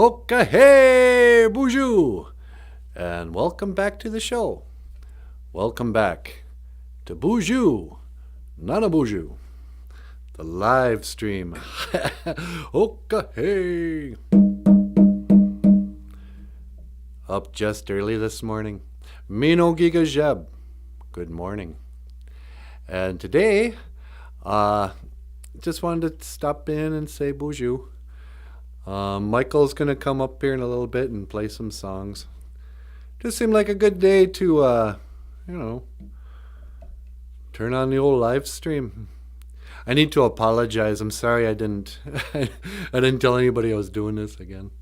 Okay, hey, BOOZHOO! And welcome back to the show. Welcome back to BOOZHOO NANABOOZHOO, the live stream. Okay, hey. Up just early this morning. Mino Giga Jeb. Good morning. And today, just wanted to stop in and say BOOZHOO. Michael's going to come up here in a little bit and play some songs. Just seemed like a good day to, turn on the old live stream. I need to apologize. I'm sorry I didn't tell anybody I was doing this again.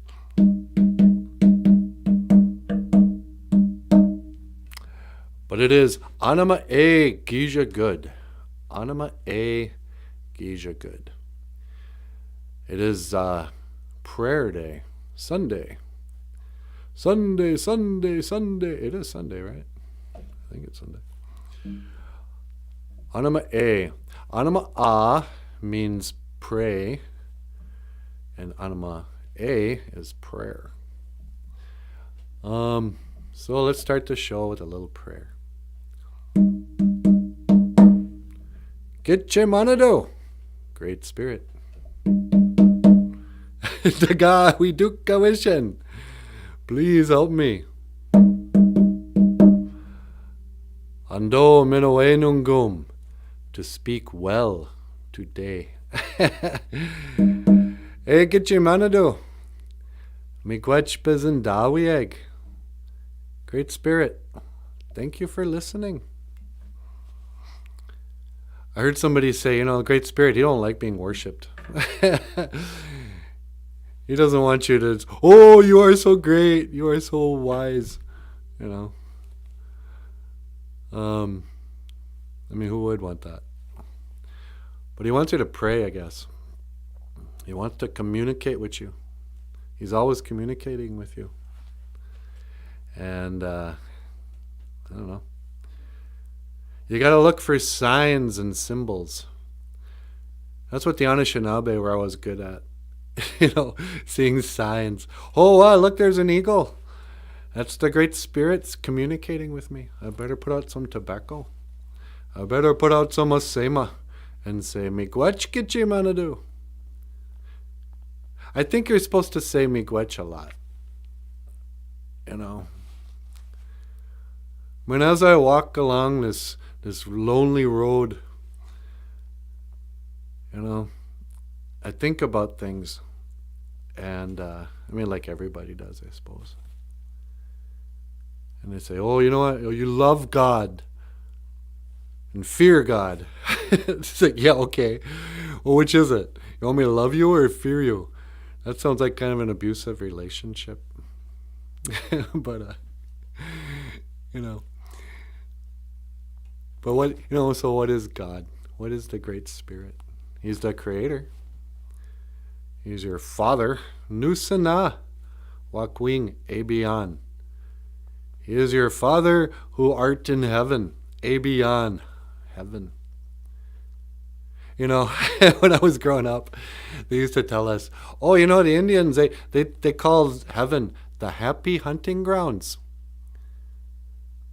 But it is Anima A Gija Good. Anima A Gija Good. It is prayer day. Sunday. Sunday. It is Sunday, right? I think it's Sunday. Anima A. Anima A means pray. And Anima A is prayer. So let's start the show with a little prayer. Gitche Manado, Great Spirit. Daga we dukkha vishen, please help me. Ando minowenungum, to speak well today. E Gitche Manado, miigwech bezendawieg. Great Spirit, thank you for listening. I heard somebody say, Great Spirit, he don't like being worshipped. He doesn't want you to, oh, you are so great, you are so wise, who would want that? But he wants you to pray, I guess. He wants to communicate with you. He's always communicating with you. And, I don't know. You got to look for signs and symbols. That's what the Anishinaabe were always good at. Seeing signs. Oh, wow, look, there's an eagle. That's the Great Spirit's communicating with me. I better put out some tobacco. I better put out some osema and say, miigwech gitche manado. I think you're supposed to say miigwech a lot. When as I walk along this lonely road, I think about things, and like everybody does, I suppose. And they say, oh, you know what? You love God and fear God. It's like, yeah, okay. Well, which is it? You want me to love you or fear you? That sounds like kind of an abusive relationship. But, But what, so what is God? What is the Great Spirit? He's the Creator. He's your Father. Nusana Wakwing Abian. He is your Father who art in heaven. Abian. Heaven. When I was growing up, they used to tell us, oh, the Indians, they call heaven the happy hunting grounds.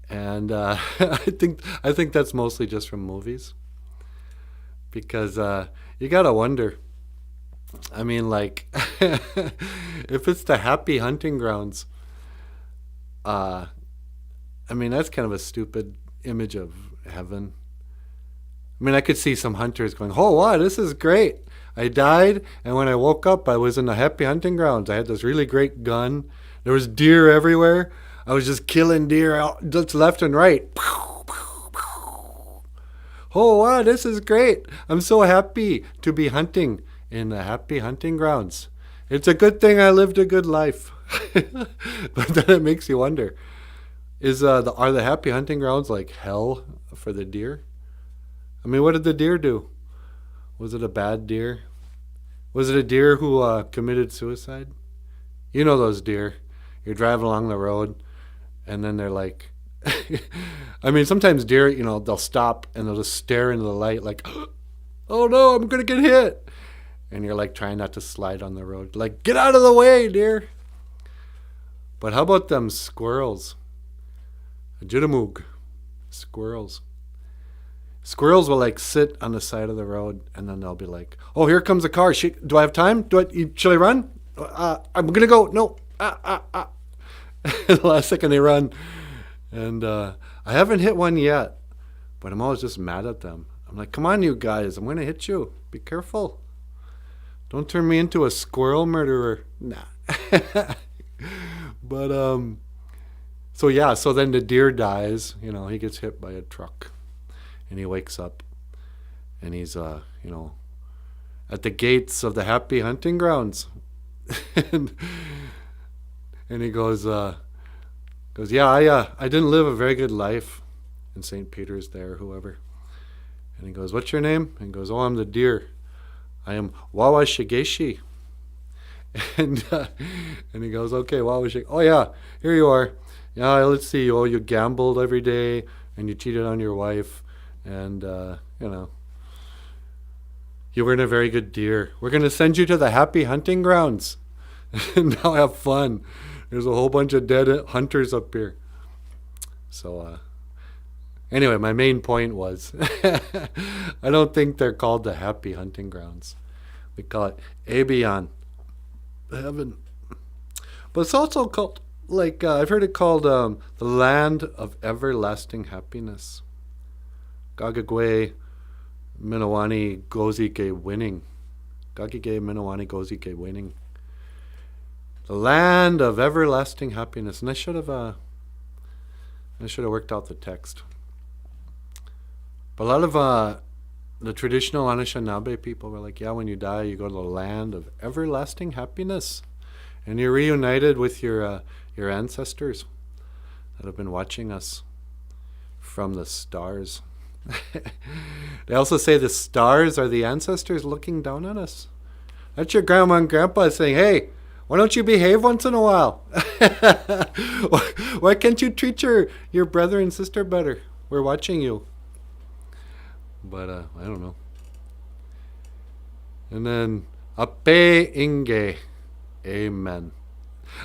And I think that's mostly just from movies. Because you got to wonder. If it's the happy hunting grounds, that's kind of a stupid image of heaven. I could see some hunters going, oh, wow, this is great. I died, and when I woke up, I was in the happy hunting grounds. I had this really great gun. There was deer everywhere. I was just killing deer out just left and right. Oh, wow, this is great. I'm so happy to be hunting in the happy hunting grounds. It's a good thing I lived a good life. But then it makes you wonder, are the happy hunting grounds like hell for the deer? What did the deer do? Was it a bad deer? Was it a deer who committed suicide? Those deer. You're driving along the road, and then they're like, sometimes deer, they'll stop and they'll just stare into the light like, oh no, I'm going to get hit. And you're like trying not to slide on the road. Like, get out of the way, deer. But how about them squirrels? OJIBWE. Squirrels. Squirrels will like sit on the side of the road, and then they'll be like, "Oh, here comes a car. Do I have time? Shall I run? I'm gonna go. No." The last second they run, and I haven't hit one yet, but I'm always just mad at them. I'm like, "Come on, you guys! I'm gonna hit you. Be careful. Don't turn me into a squirrel murderer." Nah. But so yeah, so then the deer dies. He gets hit by a truck. And he wakes up, and he's, at the gates of the happy hunting grounds. and he goes, "Yeah, I didn't live a very good life in St. Peter's there, whoever." And he goes, "What's your name?" And he goes, "Oh, I'm the deer. I am Wawa Shigeshi." And he goes, "Okay, Wawa Shigeshi. Oh, yeah, here you are. Yeah, let's see. Oh, you gambled every day, and you cheated on your wife. And, you weren't a very good deer. We're going to send you to the happy hunting grounds. And now have fun. There's a whole bunch of dead hunters up here." So, anyway, my main point was, I don't think they're called the happy hunting grounds. We call it Ebion, heaven. But it's also called, I've heard it called the land of everlasting happiness. Gagagwe Minawani Gozike winning. Gagige Minawani Gozike winning. The land of everlasting happiness. And I should have worked out the text. But a lot of the traditional Anishinaabe people were like, yeah, when you die, you go to the land of everlasting happiness. And you're reunited with your ancestors that have been watching us from the stars. They also say the stars are the ancestors looking down on us. That's your grandma and grandpa saying, "Hey, why don't you behave once in a while? Why can't you treat your brother and sister better? We're watching you." But I don't know. And then Ape Inge, amen.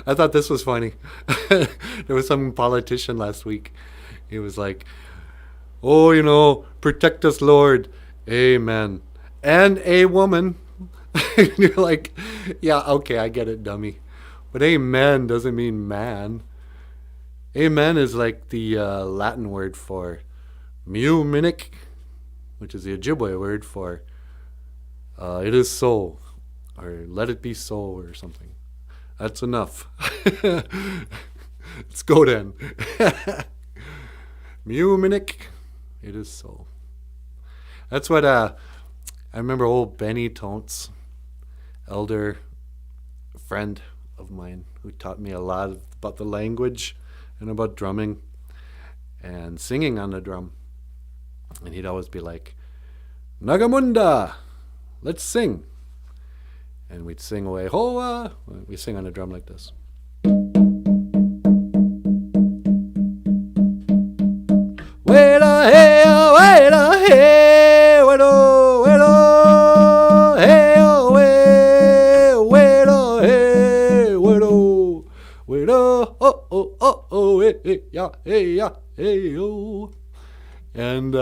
I thought this was funny. There was some politician last week. He was like, "Oh, protect us, Lord. Amen. And a woman." And you're like, yeah, okay, I get it, dummy. But amen doesn't mean man. Amen is like the Latin word for miu minik, which is the Ojibwe word for it is so, or let it be so, or something. That's enough. Let's go then. Miu minik. It is so. That's what I remember old Benny Tontz, elder friend of mine, who taught me a lot about the language and about drumming and singing on the drum. And he'd always be like, "Nagamunda, let's sing." And we'd sing away, "Hoa." We sing on the drum like this. Weda hey, weda hey, wedo, wedo, hey, wedo, hey, wedo, wedo, hey, oh. And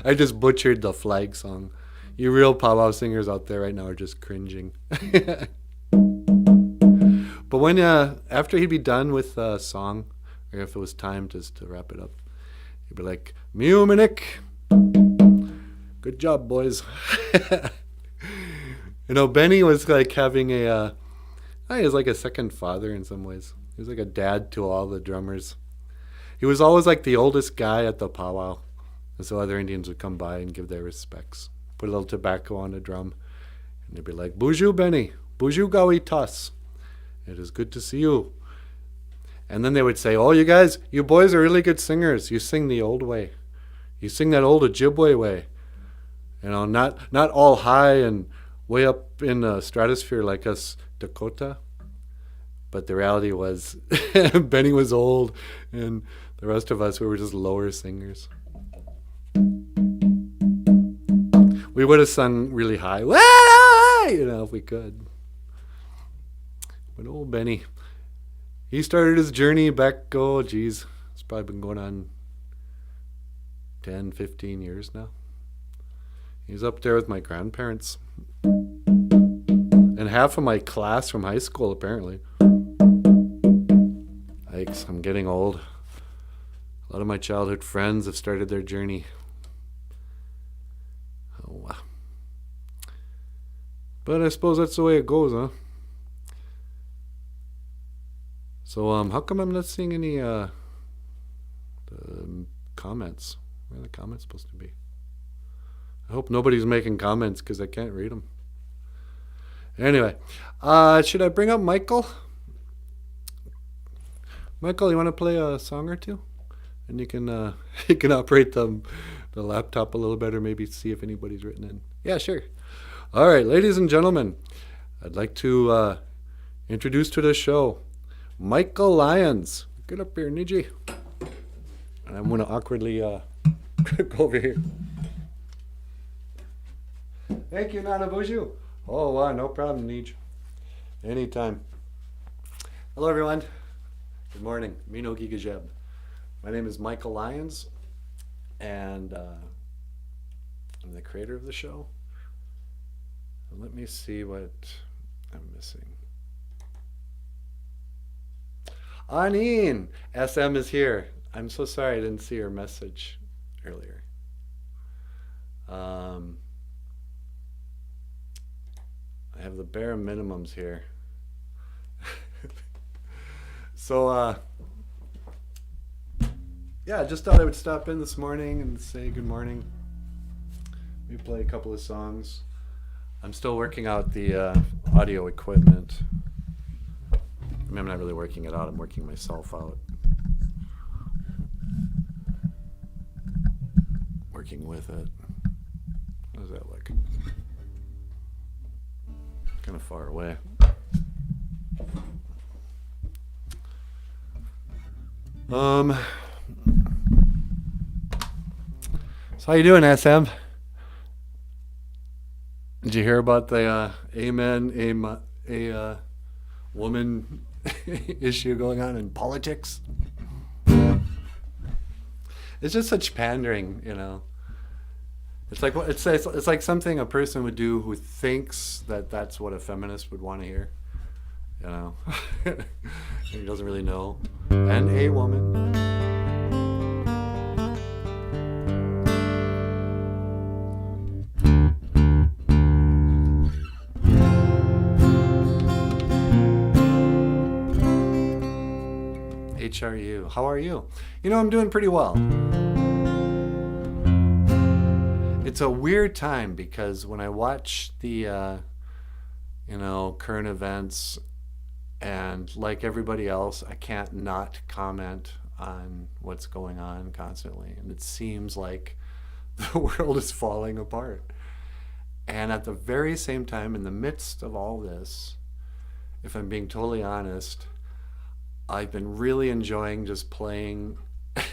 I just butchered the flag song. You real powwow singers out there right now are just cringing. But when after he'd be done with the song, or if it was time just to wrap it up, he'd be like, "Muminik, good job, boys." Benny was like having he was like a second father in some ways. He was like a dad to all the drummers. He was always like the oldest guy at the powwow. And so other Indians would come by and give their respects. Put a little tobacco on the drum. And they'd be like, "Boozhoo, Benny. Boozhoo gawi tas. It is good to see you." And then they would say, "Oh, you boys are really good singers. You sing the old way. You sing that old Ojibwe way. Not all high and way up in the stratosphere like us Dakota." But the reality was, Benny was old, and the rest of us, we were just lower singers. We would have sung really high, if we could. But old Benny, He started his journey back, oh geez, it's probably been going on 10, 15 years now. He's up there with my grandparents. And half of my class from high school, apparently. Yikes, I'm getting old. A lot of my childhood friends have started their journey. Oh, wow. But I suppose that's the way it goes, huh? So, how come I'm not seeing any comments? Where are the comments supposed to be? I hope nobody's making comments because I can't read them. Anyway, should I bring up Michael? Michael, you want to play a song or two? And you can you can operate the laptop a little better, maybe see if anybody's written in. Yeah, sure. All right, ladies and gentlemen, I'd like to introduce to the show Michael Lyons. Get up here, Niji. And I'm going to awkwardly go over here. Thank you, NANABOOZHOO. Oh, wow, no problem, Nij. Anytime. Hello, everyone. Good morning. Mino Gigajeb. My name is Michael Lyons, and I'm the creator of the show. Let me see what I'm missing. Aneen! SM is here. I'm so sorry I didn't see her message earlier. I have the bare minimums here. So, yeah, I just thought I would stop in this morning and say good morning. We play a couple of songs. I'm still working out the audio equipment. I mean, I'm not really working it out, I'm working myself out. Working with it. How does that look? Kind of far away. So how you doing, SM? Did you hear about the a woman issue going on in politics? It's just such pandering, you know. It's like it's like something a person would do who thinks that that's what a feminist would want to hear, you know. He doesn't really know. And a woman. HRU. How are you? You know, I'm doing pretty well. It's a weird time because when I watch the, you know, current events, and like everybody else, I can't not comment on what's going on constantly. And it seems like the world is falling apart. And at the very same time, in the midst of all this, if I'm being totally honest, I've been really enjoying just playing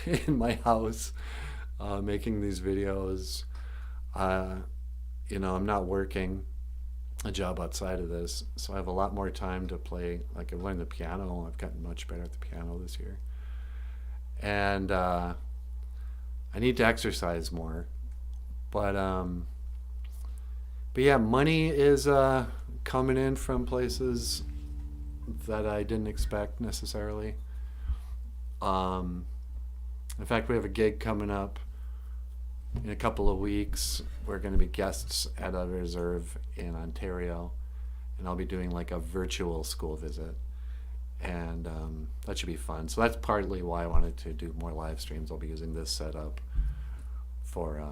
in my house, making these videos. You know, I'm not working a job outside of this, so I have a lot more time to play. Like, I've learned the piano. I've gotten much better at the piano this year. And I need to exercise more. But yeah, money is coming in from places that I didn't expect necessarily. In fact, we have a gig coming up in a couple of weeks. We're going to be guests at a reserve in Ontario, and I'll be doing like a virtual school visit, and that should be fun. So that's partly why I wanted to do more live streams. I'll be using this setup for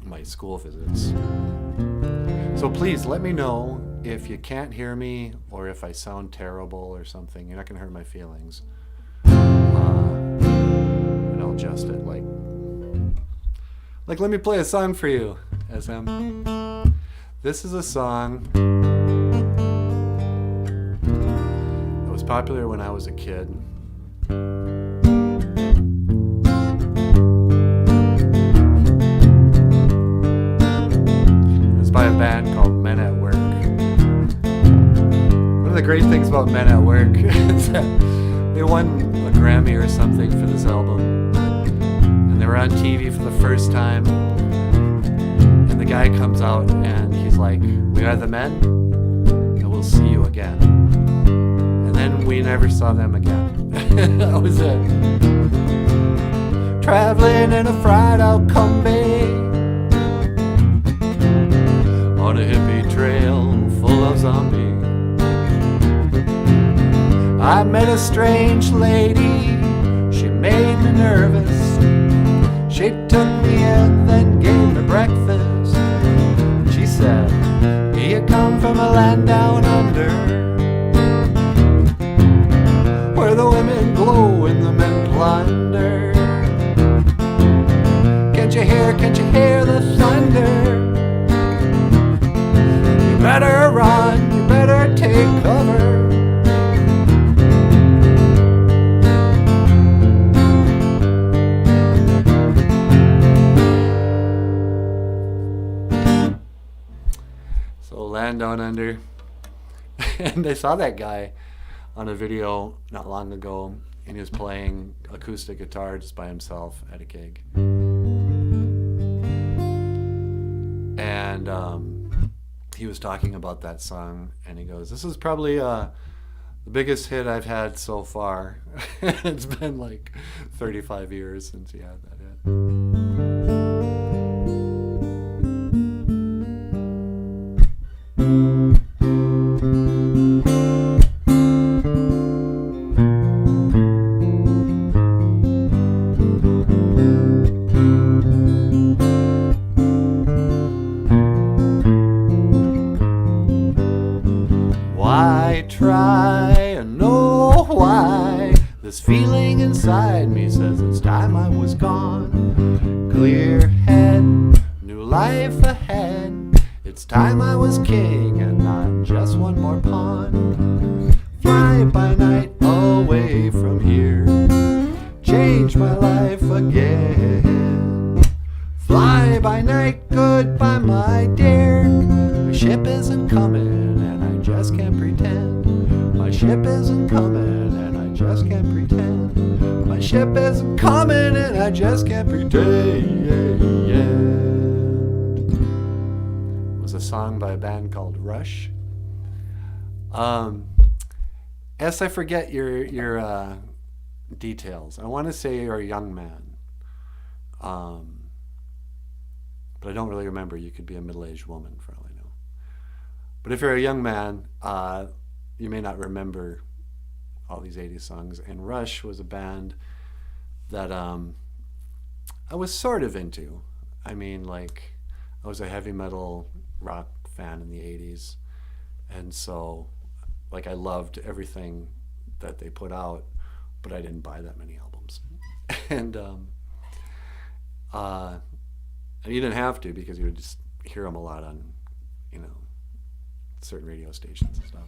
my school visits. So please let me know if you can't hear me or if I sound terrible or something. You're not going to hurt my feelings. And I'll adjust it. Like, let me play a song for you, SM. This is a song that was popular when I was a kid. It's by a band called Men at Work. What do they great things about Men at Work is that they won a Grammy or something for this album. And they were on TV for the first time. And the guy comes out and he's like, "We are the men, and we'll see you again." And then we never saw them again. That was it. Traveling in a fried out Combi on a hippie trail full of zombies. I met a strange lady, she made me nervous. She took me in, then gave me breakfast. She said, "You come from a land down under, where the women glow and the men plunder. Can't you hear the thunder? You better run, you better take cover." So land down under. And I saw that guy on a video not long ago, and he was playing acoustic guitar just by himself at a gig. And he was talking about that song, and he goes, "This is probably the biggest hit I've had so far." It's been like 35 years since he had that hit. Why try and know why? This feeling inside me says it's time I was gone. Clear head, new life ahead. It's time I was king and not just one more pawn. Fly by night away from here, change my life again. Fly by night, goodbye my dear. My ship isn't coming and I just can't pretend. My ship isn't coming and I just can't pretend. My ship isn't coming and I just can't pretend. Was a song by a band called Rush. As I forget your details, I want to say you're a young man, but I don't really remember. You could be a middle-aged woman for all I know. But if you're a young man, you may not remember all these 80s songs. And Rush was a band that I was sort of into. I mean, like, I was a heavy metal rock fan in the 80s, and so like I loved everything that they put out, but I didn't buy that many albums. And you didn't have to, because you would just hear them a lot on, certain radio stations and stuff.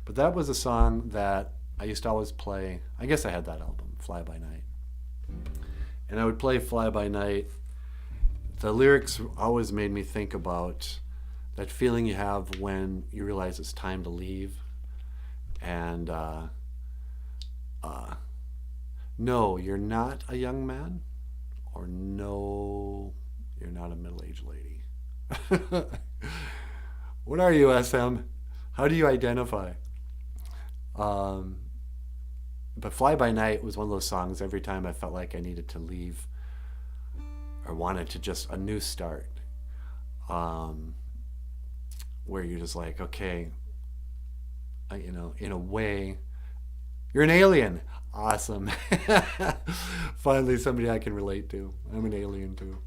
But that was a song that I used to always play. I guess I had that album, Fly By Night, and I would play Fly By Night. The lyrics always made me think about that feeling you have when you realize it's time to leave, and no, you're not a young man, or no, you're not a middle-aged lady. What are you, SM? How do you identify? But Fly By Night was one of those songs, every time I felt like I needed to leave or wanted to just a new start, where you're just like, okay, in a way, you're an alien. Awesome. Finally somebody I can relate to. I'm an alien too.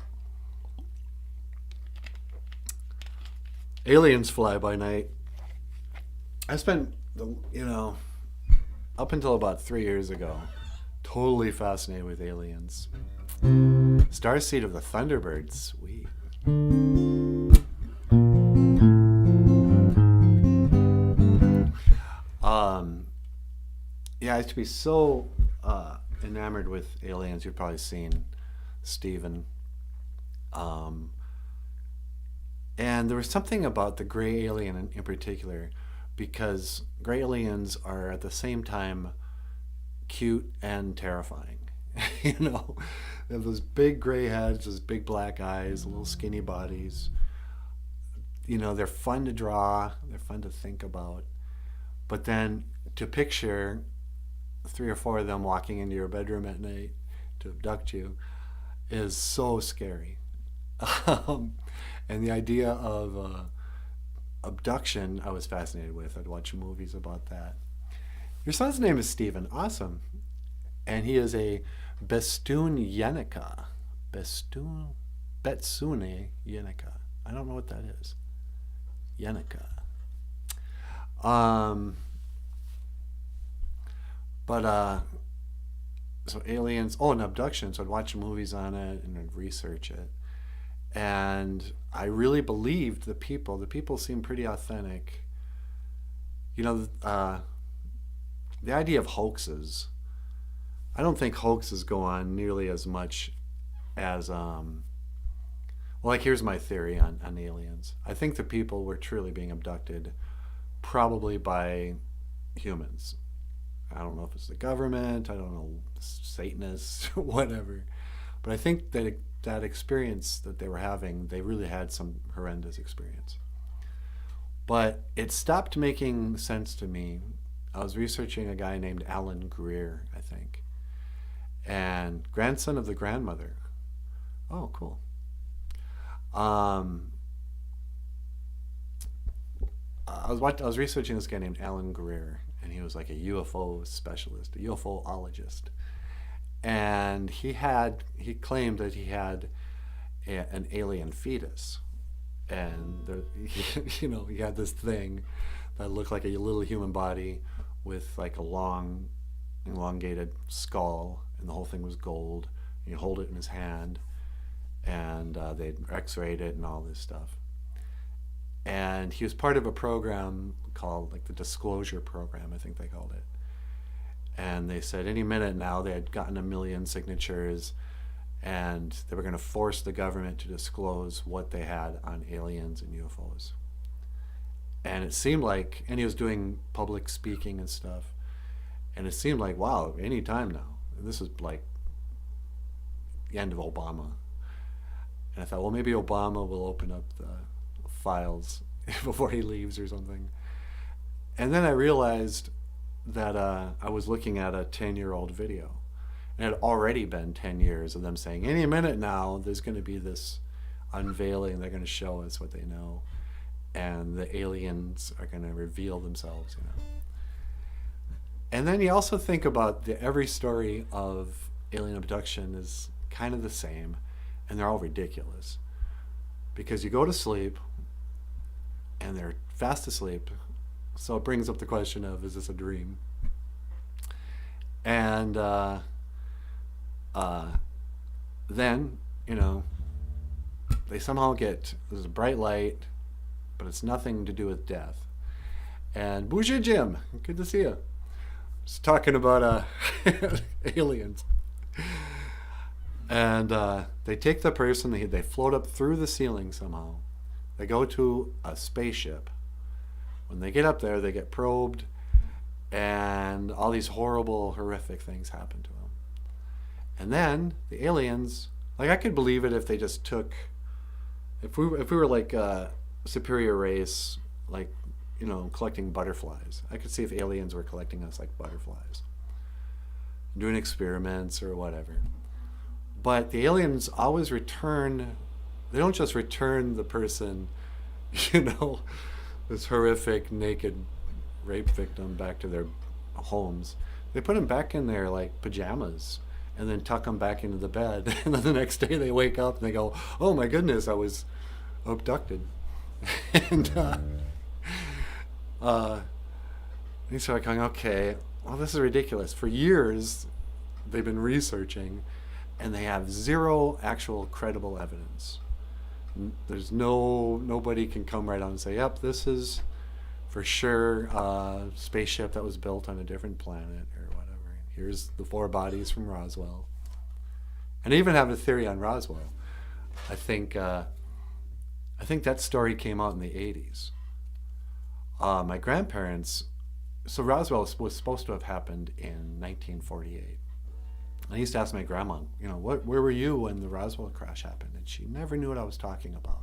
Aliens Fly By Night. I spent, up until about 3 years ago, totally fascinated with aliens. Starseed of the Thunderbirds, sweet. Yeah, I used to be so enamored with aliens. You've probably seen Steven. And there was something about the gray alien in particular because gray aliens are at the same time cute and terrifying. You know, they have those big gray heads, those big black eyes, little skinny bodies. You know, they're fun to draw, they're fun to think about. But then to picture 3 or 4 of them walking into your bedroom at night to abduct you is so scary. And the idea of abduction, I was fascinated with. I'd watch movies about that. Your son's name is Stephen. Awesome. And he is a Bestun Yenica. Betsune Yenica. I don't know what that is. Yenica. So aliens, and abduction. So I'd watch movies on it and I'd research it. And I really believed the people. The people seemed pretty authentic. You know, the idea of hoaxes, I don't think hoaxes go on nearly as much as, like here's my theory on aliens. I think the people were truly being abducted probably by humans. I don't know if it's the government, I don't know, Satanists, whatever. But I think that that experience that they were having, they really had some horrendous experience. But it stopped making sense to me. I was researching a guy named Alan Greer, I think, and grandson of the grandmother. Oh, cool. I was researching this guy named Alan Greer, and he was like a UFO specialist, a UFOologist. And he claimed that he had an alien fetus. And he had this thing that looked like a little human body with like a long, elongated skull, and the whole thing was gold. And you hold it in his hand, and they'd x-rayed it and all this stuff. And he was part of a program called like the Disclosure Program, I think they called it. And they said any minute now they had gotten 1 million signatures, and they were going to force the government to disclose what they had on aliens and UFOs. And it seemed like, and he was doing public speaking and stuff, and it seemed like, wow, any time now. And this was like the end of Obama. And I thought, well, maybe Obama will open up the files before he leaves or something. And then I realized that I was looking at a 10-year-old video. And it had already been 10 years of them saying, any minute now, there's going to be this unveiling. They're going to show us what they know. And the aliens are going to reveal themselves, And then you also think about every story of alien abduction is kind of the same, and they're all ridiculous. Because you go to sleep, and they're fast asleep, so it brings up the question of, is this a dream? And then, they somehow there's a bright light, but it's nothing to do with death. And BOOZHOO Jim, good to see you. Just talking about aliens. And they take the person, they float up through the ceiling somehow. They go to a spaceship. When they get up there, they get probed, and all these horrible, horrific things happen to them. And then the aliens, like I could believe it if they just took, if we were like a superior race, like, collecting butterflies. I could see if aliens were collecting us like butterflies, doing experiments or whatever. But the aliens always return, they don't just return the person, this horrific naked rape victim back to their homes. They put them back in their like pajamas and then tuck them back into the bed. And then the next day they wake up and they go, oh my goodness, I was abducted. And they start going, okay, well, this is ridiculous. For years, they've been researching, and they have zero actual credible evidence. There's nobody can come right out and say, yep, this is for sure a spaceship that was built on a different planet or whatever. Here's the 4 bodies from Roswell. And I even have a theory on Roswell. I think that story came out in the 80s. My grandparents, so Roswell was supposed to have happened in 1948. I used to ask my grandma, where were you when the Roswell crash happened? And she never knew what I was talking about.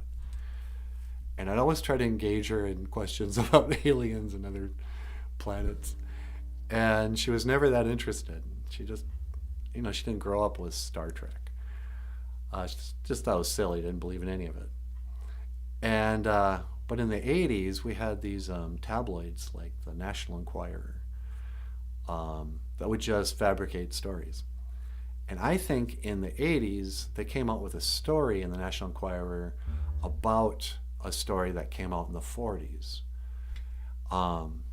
And I'd always try to engage her in questions about aliens and other planets. And she was never that interested. She just, she didn't grow up with Star Trek. She just thought it was silly, didn't believe in any of it. And, but in the 80s, we had these tabloids like the National Enquirer that would just fabricate stories. And I think in the 80s, they came out with a story in the National Enquirer about a story that came out in the 40s. And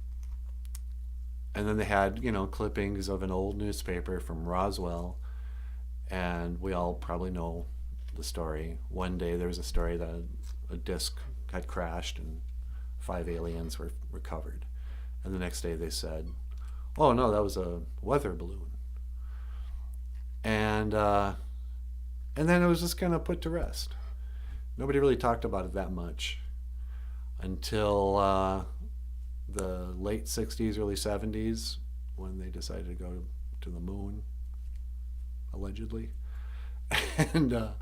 then they had, clippings of an old newspaper from Roswell. And we all probably know the story. One day there was a story that a disc had crashed and 5 aliens were recovered. And the next day they said, oh no, that was a weather balloon. And then it was just kind of put to rest. Nobody really talked about it that much until the late 60s, early 70s, when they decided to go to the moon, allegedly. And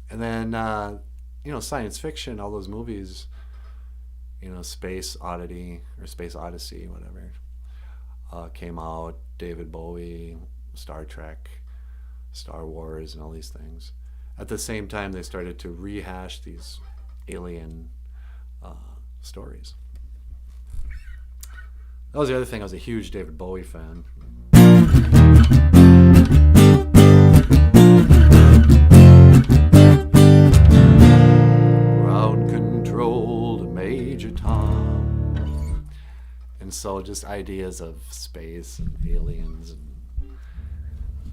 then science fiction, all those movies, Space Oddity or Space Odyssey, whatever, came out. David Bowie, Star Trek, Star Wars, and all these things. At the same time, they started to rehash these alien stories. That was the other thing. I was a huge David Bowie fan. Ground control to Major Tom. And so just ideas of space and aliens.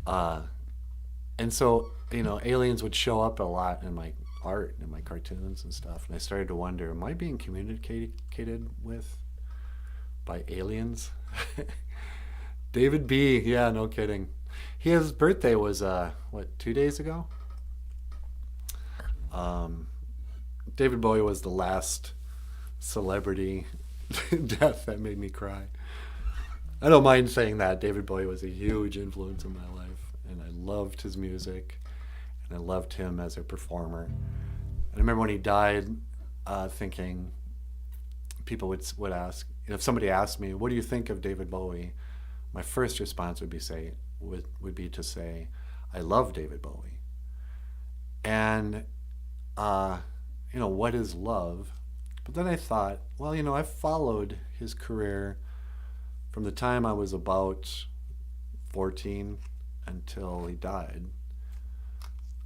And so, aliens would show up a lot in my art and my cartoons and stuff. And I started to wonder, am I being communicated with by aliens? David B. Yeah, no kidding. His birthday was, 2 days ago? David Bowie was the last celebrity death that made me cry. I don't mind saying that. David Bowie was a huge influence in my life, and I loved his music, and I loved him as a performer. I remember when he died, thinking people would ask, if somebody asked me, "What do you think of David Bowie?" My first response would be to say, "I love David Bowie." And what is love? But then I thought, well, I followed his career from the time I was about 14 until he died.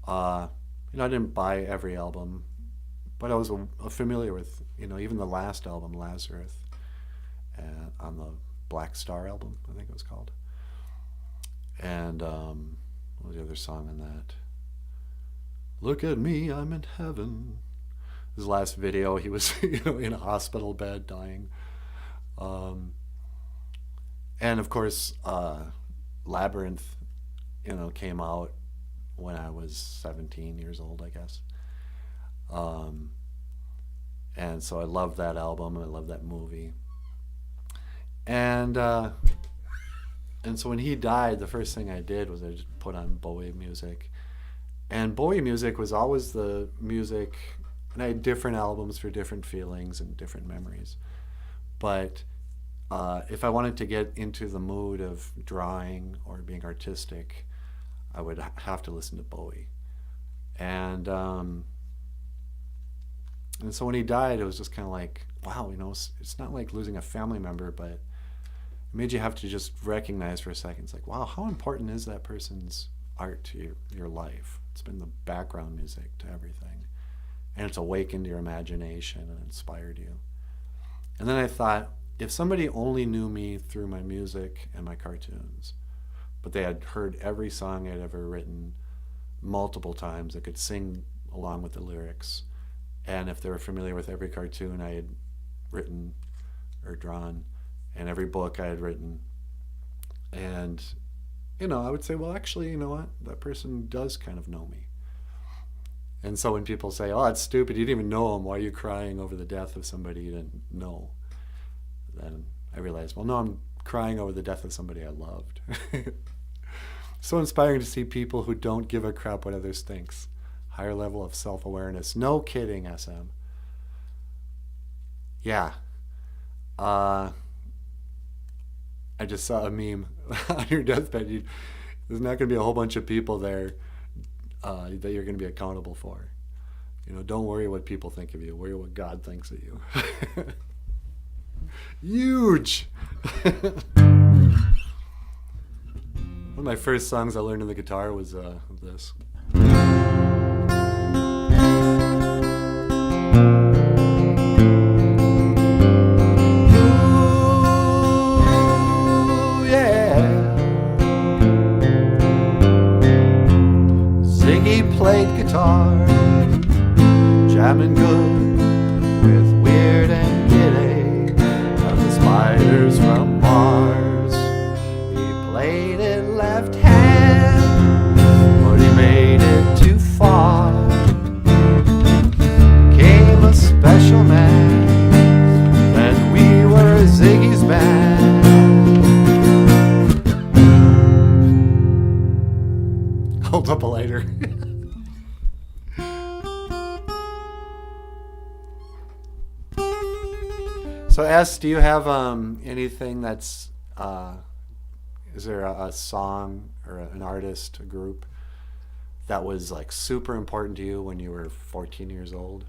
I didn't buy every album, but I was familiar with, even the last album, Lazarus, on the Black Star album, I think it was called. And what was the other song on that? Look at me, I'm in heaven. His last video, he was in a hospital bed dying. And of course, Labyrinth, came out when I was 17 years old, I guess. And so I love that album. I love that movie. And so when he died, the first thing I did was I just put on Bowie music. And Bowie music was always the music, and I had different albums for different feelings and different memories. But if I wanted to get into the mood of drawing or being artistic, I would have to listen to Bowie. And so when he died, it was just kind of like, wow, it's not like losing a family member, but it made you have to just recognize for a second. It's like, wow, how important is that person's art to your life? It's been the background music to everything. And it's awakened your imagination and inspired you. And then I thought, if somebody only knew me through my music and my cartoons, but they had heard every song I'd ever written multiple times, they could sing along with the lyrics, and if they were familiar with every cartoon I had written or drawn, and every book I had written, and I would say, well, actually, you know what? That person does kind of know me. And so when people say, oh, that's stupid, you didn't even know him, why are you crying over the death of somebody you didn't know? Then I realized, well, no, I'm crying over the death of somebody I loved. So inspiring to see people who don't give a crap what others thinks. Higher level of self-awareness. No kidding, SM. Yeah. I just saw a meme on your deathbed. There's not going to be a whole bunch of people there that you're going to be accountable for. Don't worry what people think of you. Worry what God thinks of you. Huge! One of my first songs I learned on the guitar was this. Ooh, yeah. Ziggy played guitar, jamming good with Weird and Giddy and the Spiders from Mars. He played it left hand, but he made it too far. Became a special man, and we were Ziggy's band. Hold up a lighter. So S, do you have anything that's, is there a song or an artist, a group that was like super important to you when you were 14 years old?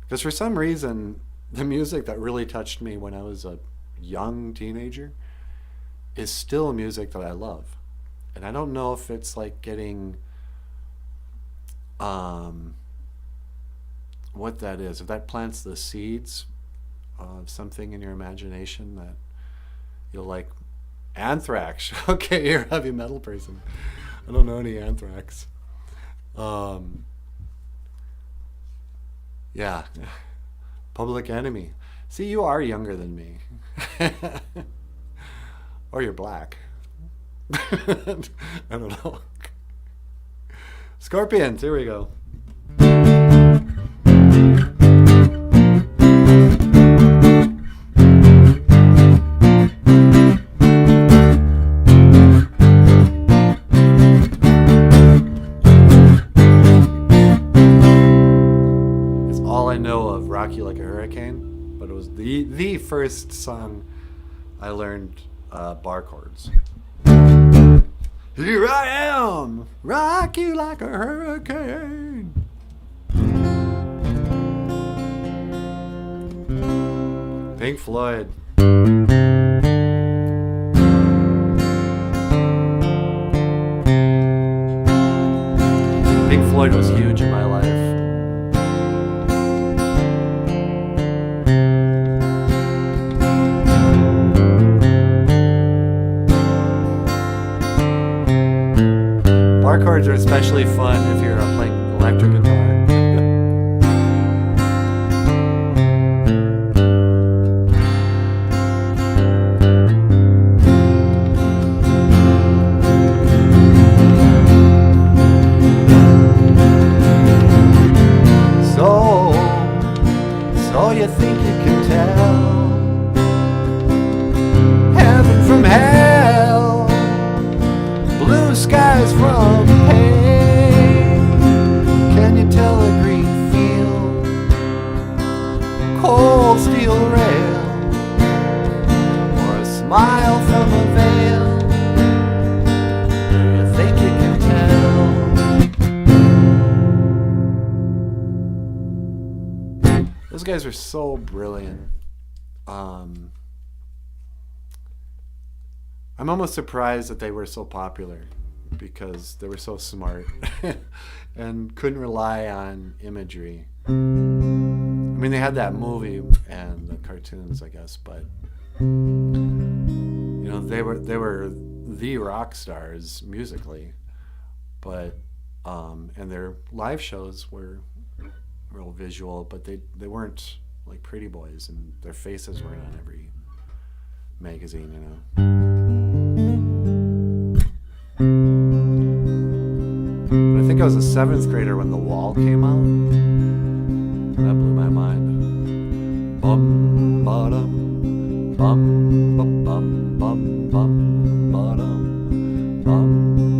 Because for some reason, the music that really touched me when I was a young teenager is still music that I love. And I don't know if it's like getting, what that is, if that plants the seeds of something in your imagination that you'll like. Anthrax. Okay, you're a heavy metal person. I don't know any Anthrax. Yeah. Public Enemy. See, you are younger than me. Or you're black. I don't know. Scorpions, here we go. Rock You Like a Hurricane, but it was the first song I learned bar chords. Here I am, rock you like a hurricane. Pink Floyd. Pink Floyd was huge in my life. Bar chords are especially fun if you're playing electric guitar. So you think you can tell heaven from hell, blue skies from pain? Can you tell a green field, cold steel rail, or a smile from a veil? Do you think you can tell? Those guys are so brilliant. I'm almost surprised that they were so popular, because they were so smart and couldn't rely on imagery. I mean, they had that movie and the cartoons, I guess, but they were the rock stars musically, but and their live shows were real visual, but they weren't like Pretty Boys, and their faces weren't on every magazine, But I think I was a 7th grader when The Wall came out. That blew my mind. Bum ba-dum, bum ba bum bum bum ba-dum, bum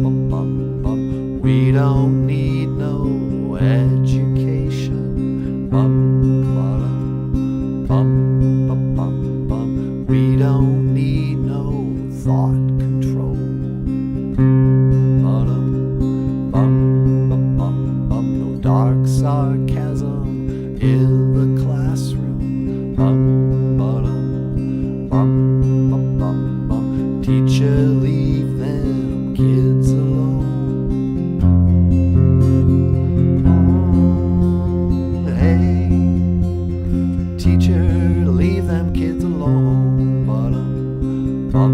ba bum bum. We don't need no education. Bum ba-dum, bum ba bum bum. We don't need no thought control. Ba-dum, bum ba bum bum. No dark sarcasm in the classroom. Bum ba-dum, bum ba bum bum. Teacher, leave them kids alone. Hey, teacher, leave them kids alone. Ba-dum, bum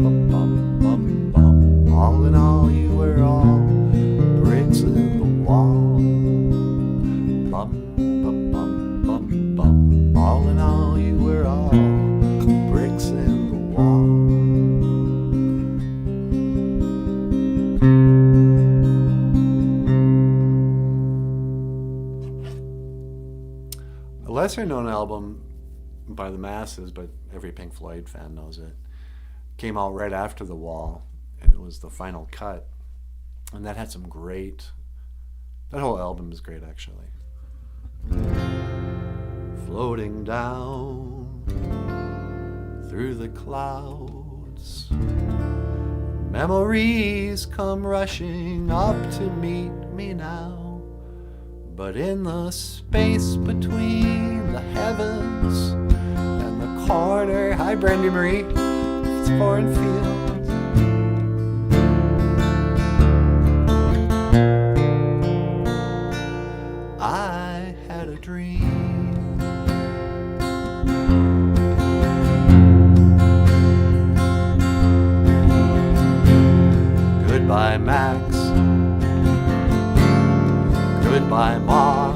ba bum bum bum. All in all, you were all bricks in the wall. Bum ba bum bum bum. All in all, you were all bricks in the wall. A lesser known album by the masses, but every Pink Floyd fan knows it, came out right after The Wall, and it was The Final Cut. And that had some great, that whole album is great actually. Floating down through the clouds, memories come rushing up to meet me now. But in the space between the heavens and the corner, hi Brandy Marie, it's foreign fields. I had a dream. Goodbye, Max. Goodbye, Ma.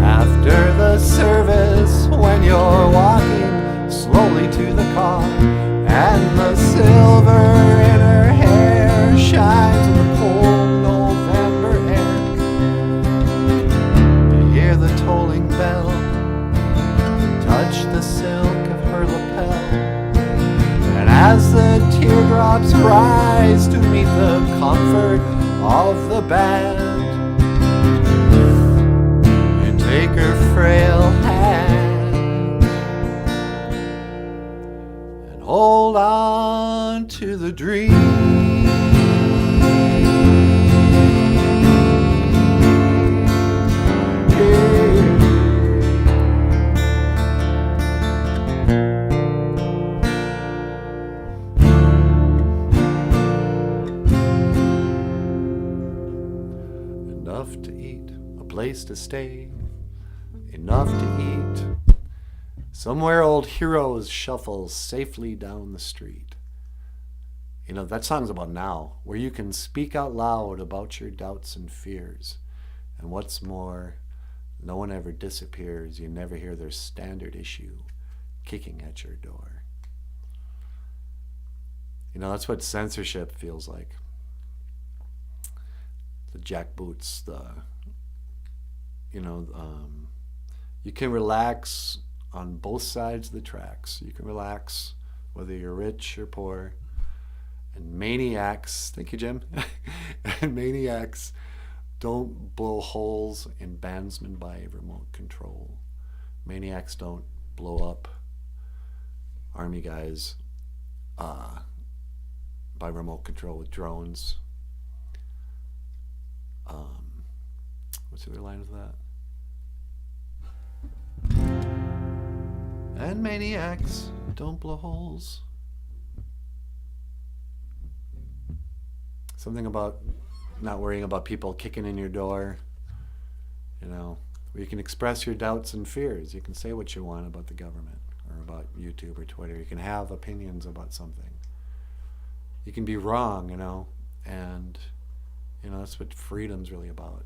After the service, when you're walking slowly to the car, and the silver in her hair shines in the cold November air, you hear the tolling bell touch the silk of her lapel, and as the teardrops rise to meet the comfort of the band, you take her frail hand and hold on to the dream. Enough to eat, a place to stay, enough to eat. Somewhere old heroes shuffle safely down the street. You know, that song's about now, where you can speak out loud about your doubts and fears. And what's more, no one ever disappears. You never hear their standard issue kicking at your door. You know, that's what censorship feels like. The jackboots, you can relax on both sides of the tracks. You can relax whether you're rich or poor. And maniacs, thank you, Jim, and maniacs don't blow holes in bandsmen by remote control. Maniacs don't blow up army guys by remote control with drones. What's the other line of that? And maniacs don't blow holes. Something about not worrying about people kicking in your door, you know, where you can express your doubts and fears. You can say what you want about the government or about YouTube or Twitter. You can have opinions about something. You can be wrong, you know, and you know, that's what freedom's really about.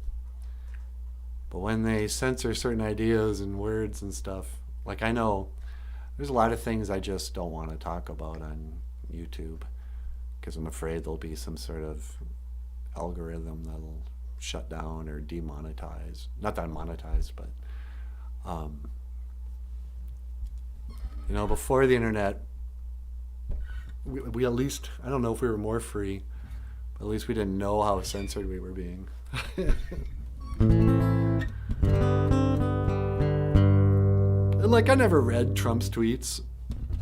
But when they censor certain ideas and words and stuff, like I know there's a lot of things I just don't want to talk about on YouTube because I'm afraid there'll be some sort of algorithm that'll shut down or demonetize. Not that monetize, but before the internet, we at least, I don't know if we were more free, but at least we didn't know how censored we were being. And like, I never read Trump's tweets.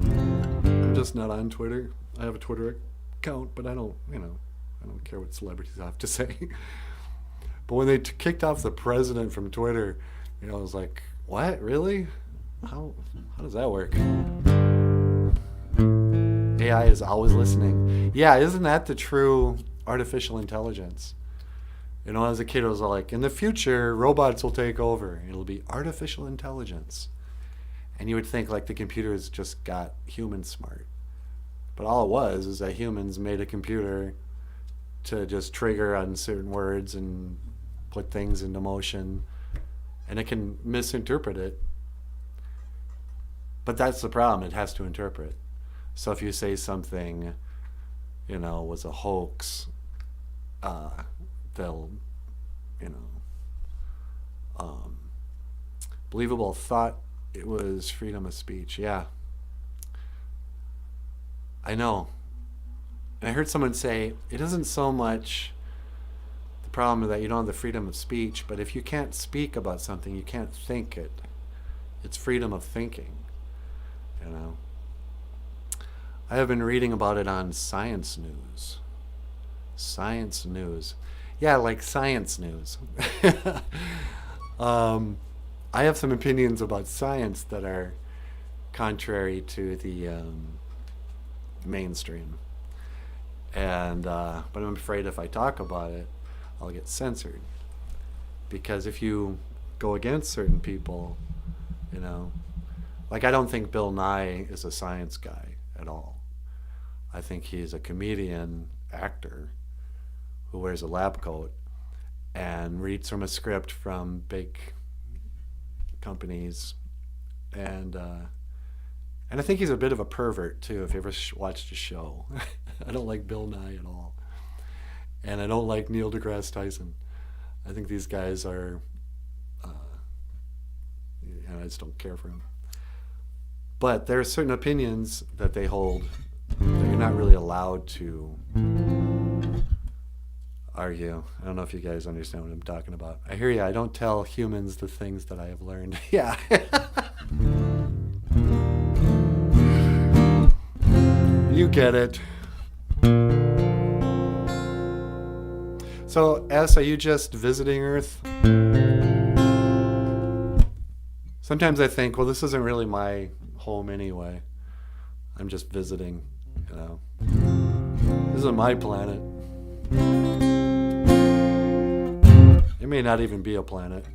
I'm just not on Twitter. I have a Twitter account, but I don't care what celebrities have to say. But when they kicked off the president from Twitter, I was like, what? Really? How does that work? AI is always listening. Yeah, isn't that the true artificial intelligence? As a kid, I was like, in the future, robots will take over. It'll be artificial intelligence. And you would think like the computers just got human smart. But all it was is that humans made a computer to just trigger on certain words and put things into motion. And it can misinterpret it. But that's the problem. It has to interpret. So if you say something, was a hoax, they'll, believable thought it was freedom of speech. Yeah. I know. And I heard someone say, it isn't so much the problem that you don't have the freedom of speech, but if you can't speak about something, you can't think it. It's freedom of thinking. I have been reading about it on Science News. Science News. Yeah, like science news. I have some opinions about science that are contrary to the mainstream. But I'm afraid if I talk about it, I'll get censored. Because if you go against certain people, like I don't think Bill Nye is a science guy at all. I think he's a comedian, actor, who wears a lab coat and reads from a script from big companies. And I think he's a bit of a pervert, too, if you ever watched the show. I don't like Bill Nye at all. And I don't like Neil deGrasse Tyson. I think these guys are... I just don't care for him. But there are certain opinions that they hold that you're not really allowed to argue. I don't know if you guys understand what I'm talking about. I hear you. I don't tell humans the things that I have learned. Yeah. You get it. So, S, are you just visiting Earth? Sometimes I think, well, this isn't really my home anyway. I'm just visiting, This isn't my planet. It may not even be a planet.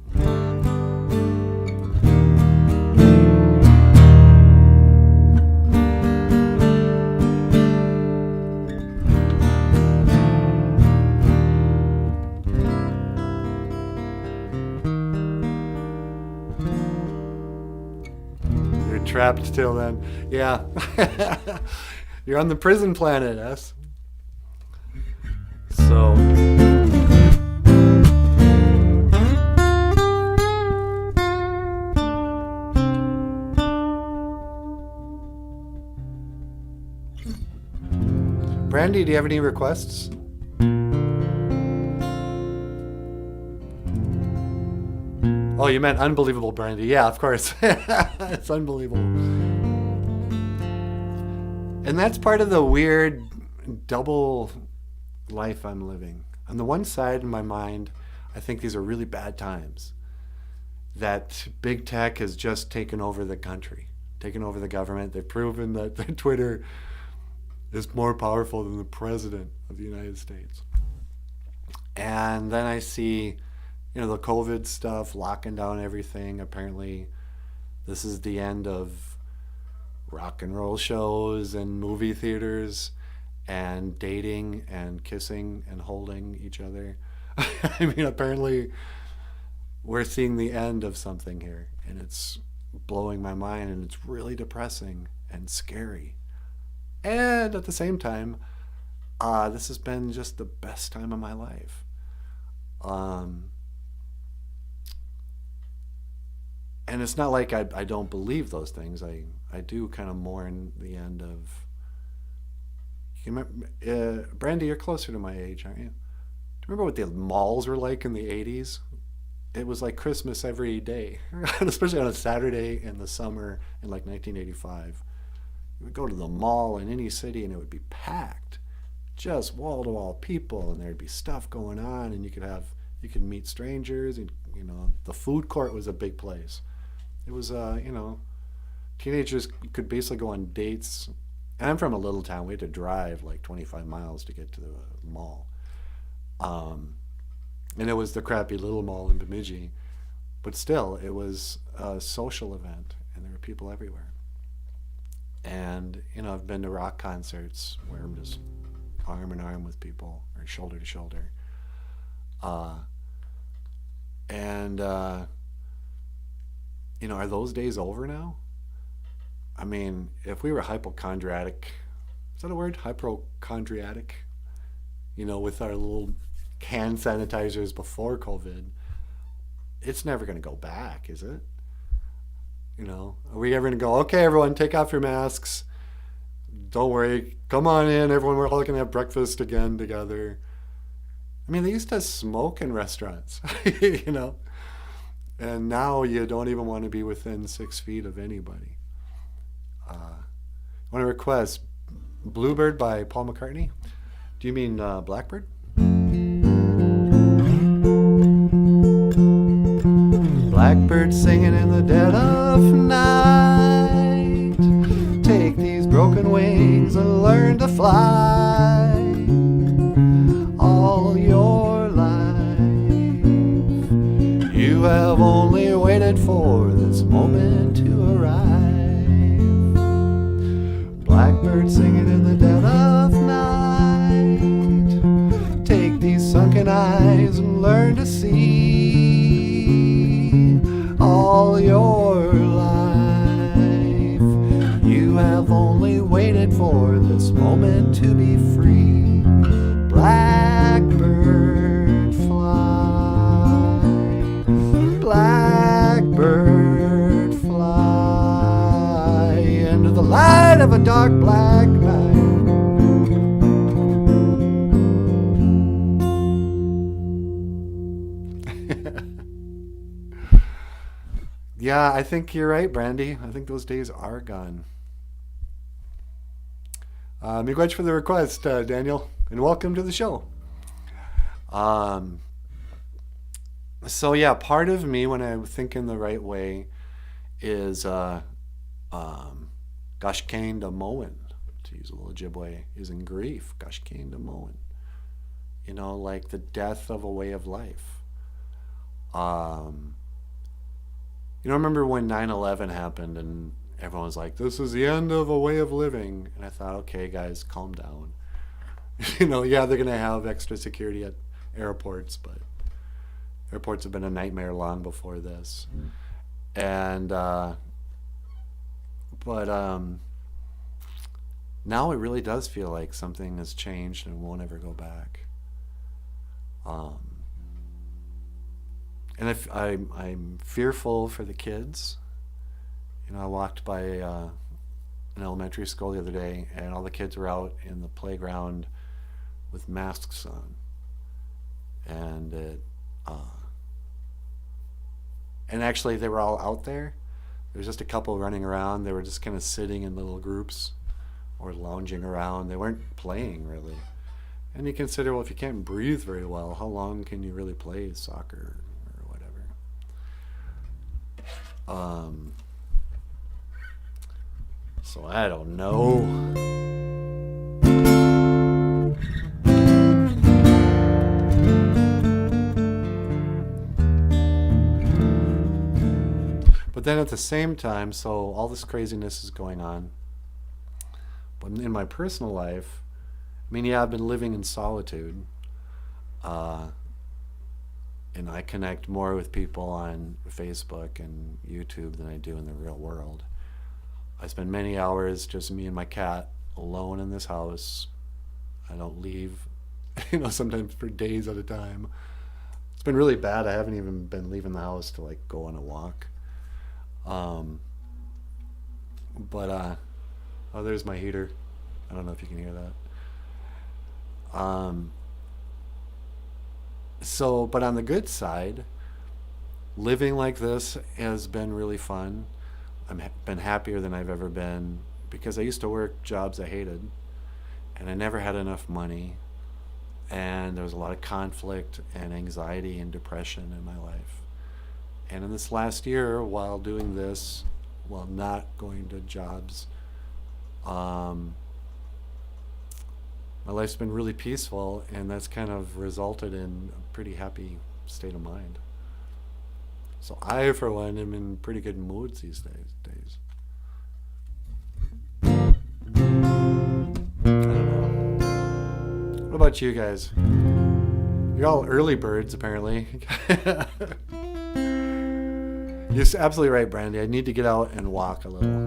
You're trapped till then. Yeah. You're on the prison planet, S. So... Brandy, do you have any requests? Oh, you meant unbelievable, Brandy. Yeah, of course. It's unbelievable. And that's part of the weird double life I'm living. On the one side, in my mind, I think these are really bad times. That big tech has just taken over the country, taken over the government. They've proven that Twitter is more powerful than the president of the United States. And then I see, the COVID stuff, locking down everything. Apparently, this is the end of rock and roll shows and movie theaters and dating and kissing and holding each other. I mean, apparently, we're seeing the end of something here, and it's blowing my mind, and it's really depressing and scary. And at the same time, this has been just the best time of my life. And it's not like I don't believe those things. I do kind of mourn the end of. You remember, Brandy, you're closer to my age, aren't you? Do you remember what the malls were like in the 80s? It was like Christmas every day, especially on a Saturday in the summer in like 1985. You would go to the mall in any city and it would be packed, just wall to wall people, and there'd be stuff going on, and you could meet strangers, and the food court was a big place. It was teenagers could basically go on dates. And I'm from a little town. We had to drive like 25 miles to get to the mall. And it was the crappy little mall in Bemidji. But still, it was a social event, and there were people everywhere. And, I've been to rock concerts where I'm just arm in arm with people, or shoulder to shoulder. Are those days over now? I mean, if we were hypochondriac, is that a word? Hypochondriac? With our little hand sanitizers before COVID, it's never going to go back, is it? Are we ever going to go, okay, everyone, take off your masks. Don't worry. Come on in, everyone. We're all going to have breakfast again together. I mean, they used to smoke in restaurants, And now you don't even want to be within 6 feet of anybody. I want to request Bluebird by Paul McCartney. Do you mean Blackbird? Blackbird singing in the dead of night. Take these broken wings and learn to fly. All your life you have only waited for this moment to arrive. Blackbird singing in the dead of night. Take these sunken eyes and learn to see. All your life you have only waited for this moment to be free. Blackbird fly. Blackbird fly into the light of a dark black night. Yeah, I think you're right, Brandy. I think those days are gone. Miigwech for the request, Daniel, and welcome to the show. So yeah, part of me when I think in the right way is Gashkain da Moen, to use a little Ojibwe, is in grief. Gashkain da Moen. Like the death of a way of life. Remember when 9/11 happened and everyone was like, this is the end of a way of living. And I thought, okay, guys, calm down. Yeah, they're going to have extra security at airports, but airports have been a nightmare long before this. And, now it really does feel like something has changed and won't ever go back. And if I'm fearful for the kids. I walked by an elementary school the other day, and all the kids were out in the playground with masks on, and actually they were all out there. There was just a couple running around. They were just kind of sitting in little groups or lounging around. They weren't playing really. And you consider, well, if you can't breathe very well, how long can you really play soccer or whatever? So I don't know. But then at the same time, so all this craziness is going on. But in my personal life, yeah, I've been living in solitude. And I connect more with people on Facebook and YouTube than I do in the real world. I spend many hours, just me and my cat, alone in this house, I don't leave, sometimes for days at a time. It's been really bad. I haven't even been leaving the house to like go on a walk. Um, but there's my heater. I don't know if you can hear that. But on the good side, living like this has been really fun. Been happier than I've ever been because I used to work jobs I hated, and I never had enough money, and there was a lot of conflict and anxiety and depression in my life. And in this last year, while doing this, while not going to jobs, my life's been really peaceful, and that's kind of resulted in a pretty happy state of mind. So I, for one, am in pretty good moods these days. I don't know. What about you guys? You're all early birds, apparently. You're absolutely right, Brandy. I need to get out and walk a little,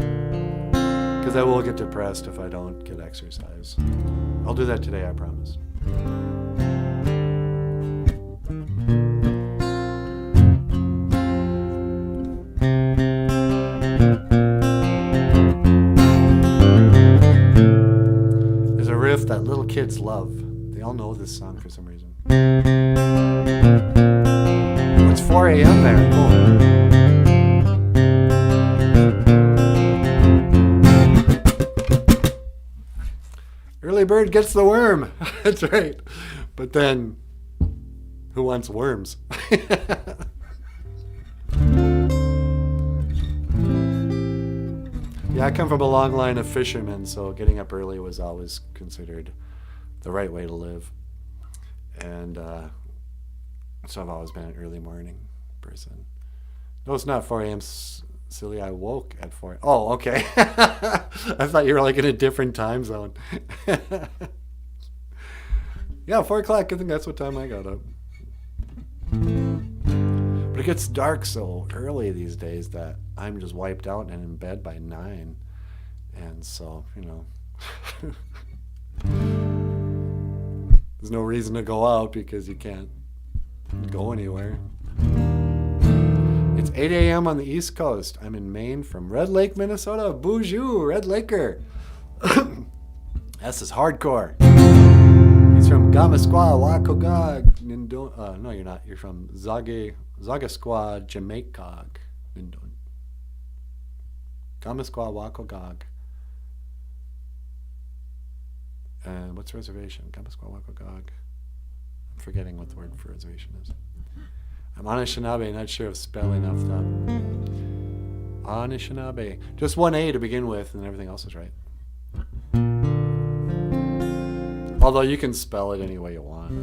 because I will get depressed if I don't get exercise. I'll do that today, I promise. There's a riff that little kids love. They all know this song for some reason. Oh, it's 4 a.m. there. Cool. Early bird gets the worm. That's right. But then, who wants worms? Yeah, I come from a long line of fishermen, so getting up early was always considered the right way to live. And so I've always been an early morning person. No, it's not 4 a.m. Silly, I woke at 4. Oh, okay. I thought you were like in a different time zone. Yeah, 4 o'clock. I think that's what time I got up. But it gets dark so early these days that I'm just wiped out and in bed by 9. And so, there's no reason to go out because you can't go anywhere. It's 8 a.m. on the East Coast. I'm in Maine from Red Lake, Minnesota. BOOZHOO, Red Laker. This is hardcore. He's from Gamasqua, Wakogag, no, you're not. You're from Zagasqua, Jamaica, Gamasqua, Wakogag. What's reservation? Gamasqua, Wakogag. I'm forgetting what the word for reservation is. I'm Anishinaabe, not sure of spelling off that. Anishinaabe. Just one A to begin with, and everything else is right. Although you can spell it any way you want.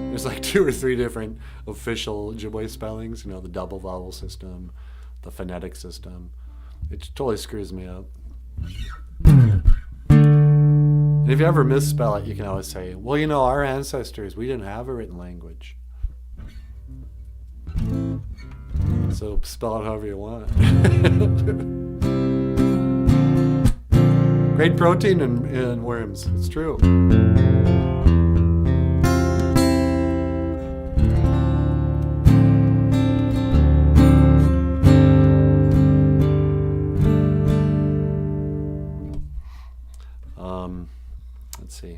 There's like 2 or 3 different official Ojibwe spellings. The double vowel system, the phonetic system. It totally screws me up. And if you ever misspell it, you can always say, well, our ancestors, we didn't have a written language. So spell it however you want. Great protein in worms. It's true. Let's see.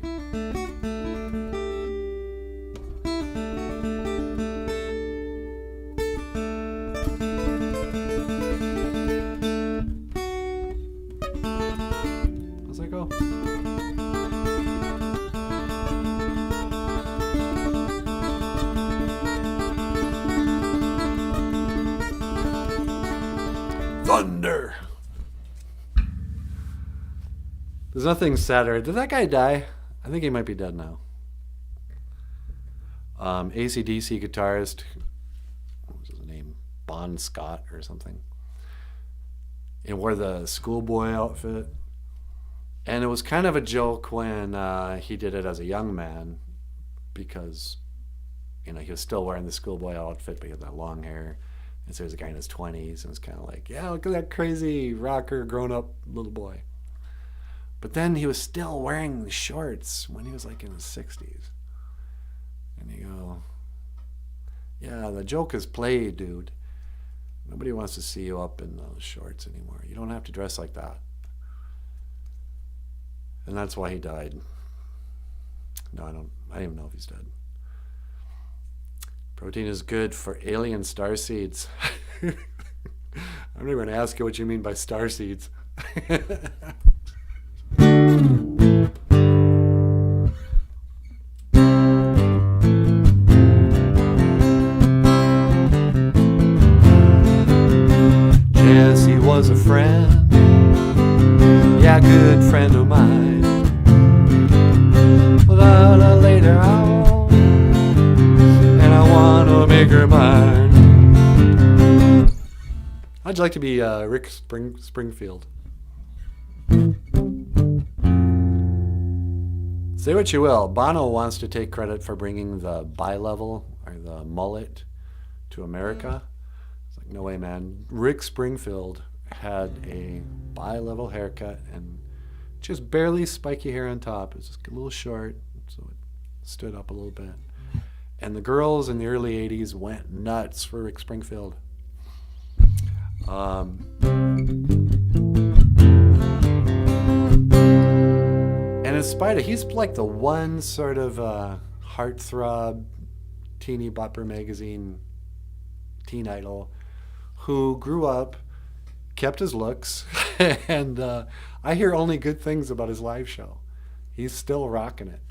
How's that go? Thunder. There's nothing sadder. Did that guy die? I think he might be dead now. AC/DC guitarist, what was his name? Bon Scott or something. He wore the schoolboy outfit. And it was kind of a joke when he did it as a young man because, he was still wearing the schoolboy outfit, but he had that long hair. And so he was a guy in his 20s, and it's kind of like, yeah, look at that crazy rocker grown-up little boy. But then he was still wearing shorts when he was like in his 60s. And you go, yeah, the joke is played, dude. Nobody wants to see you up in those shorts anymore. You don't have to dress like that. And that's why he died. No, I don't even know if he's dead. Protein is good for alien star seeds. I'm not going to ask you what you mean by star seeds. Jesse was a friend, yeah, a good friend of mine. Without a later hour, and I want to make her mine. How'd you like to be Rick Springfield? Say what you will, Bono wants to take credit for bringing the bi-level or the mullet to America. It's like, no way, man. Rick Springfield had a bi-level haircut and just barely spiky hair on top. It was just a little short, so it stood up a little bit. And the girls in the early 80s went nuts for Rick Springfield. And in spite of, he's like the one sort of heartthrob, teeny bopper magazine teen idol who grew up, kept his looks, and I hear only good things about his live show. He's still rocking it.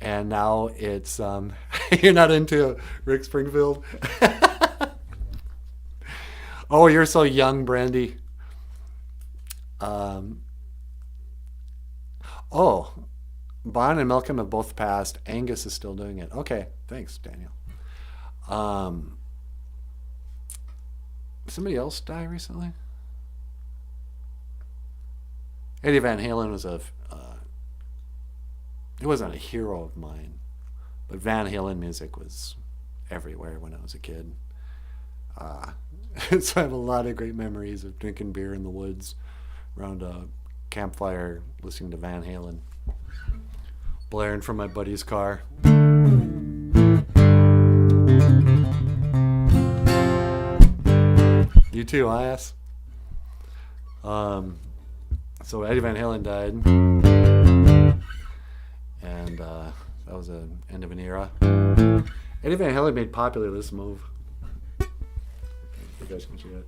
And now it's, you're not into Rick Springfield? Oh, you're so young, Brandy. Oh, Bon and Malcolm have both passed. Angus is still doing it. Okay, thanks, Daniel. Somebody else die recently? Eddie Van Halen was he wasn't a hero of mine, but Van Halen music was everywhere when I was a kid. So I have a lot of great memories of drinking beer in the woods around a campfire, listening to Van Halen, blaring from my buddy's car. You too, ass. So Eddie Van Halen died, and that was the end of an era. Eddie Van Halen made popular this move. You guys can see it.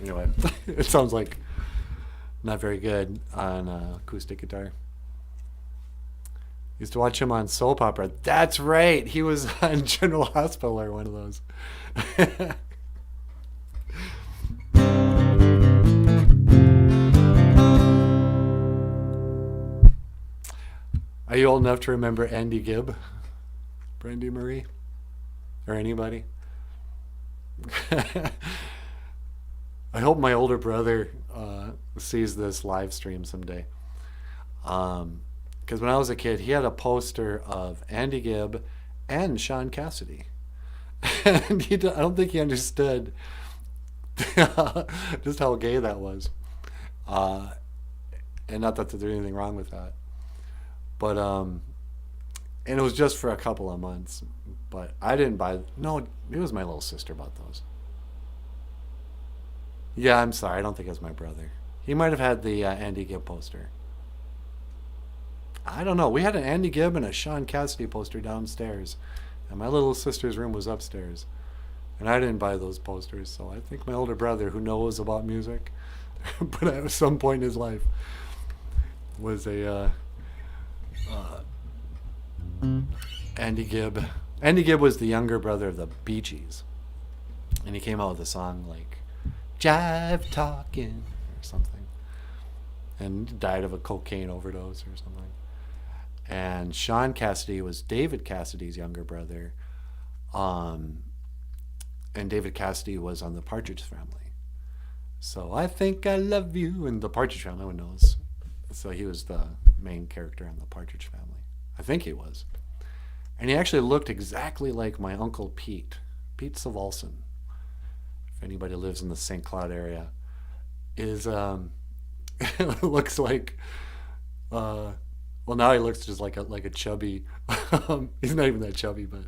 Anyway, it sounds like not very good on acoustic guitar. Used to watch him on soap opera. That's right. He was on General Hospital or one of those. Are you old enough to remember Andy Gibb? Brandy Marie? Or anybody? I hope my older brother sees this live stream someday. Because when I was a kid, he had a poster of Andy Gibb and Sean Cassidy. And I don't think he understood just how gay that was. And not that there's anything wrong with that. But, and it was just for a couple of months. But I didn't buy, no, it was my little sister bought those. Yeah, I'm sorry, I don't think it was my brother. He might have had the Andy Gibb poster. I don't know. We had an Andy Gibb and a Sean Cassidy poster downstairs. And my little sister's room was upstairs. And I didn't buy those posters. So I think my older brother, who knows about music, but at some point in his life, was a Andy Gibb. Andy Gibb was the younger brother of the Bee Gees. And he came out with a song like Jive Talking or something. And died of a cocaine overdose or something. And Sean Cassidy was David Cassidy's younger brother. And David Cassidy was on the Partridge Family. So I think I love you. And the Partridge Family, no one knows. So he was the main character in the Partridge Family. I think he was. And he actually looked exactly like my Uncle Pete Pete Savalson, if anybody lives in the St. Cloud area, is looks like well, now he looks just like a chubby he's not even that chubby, but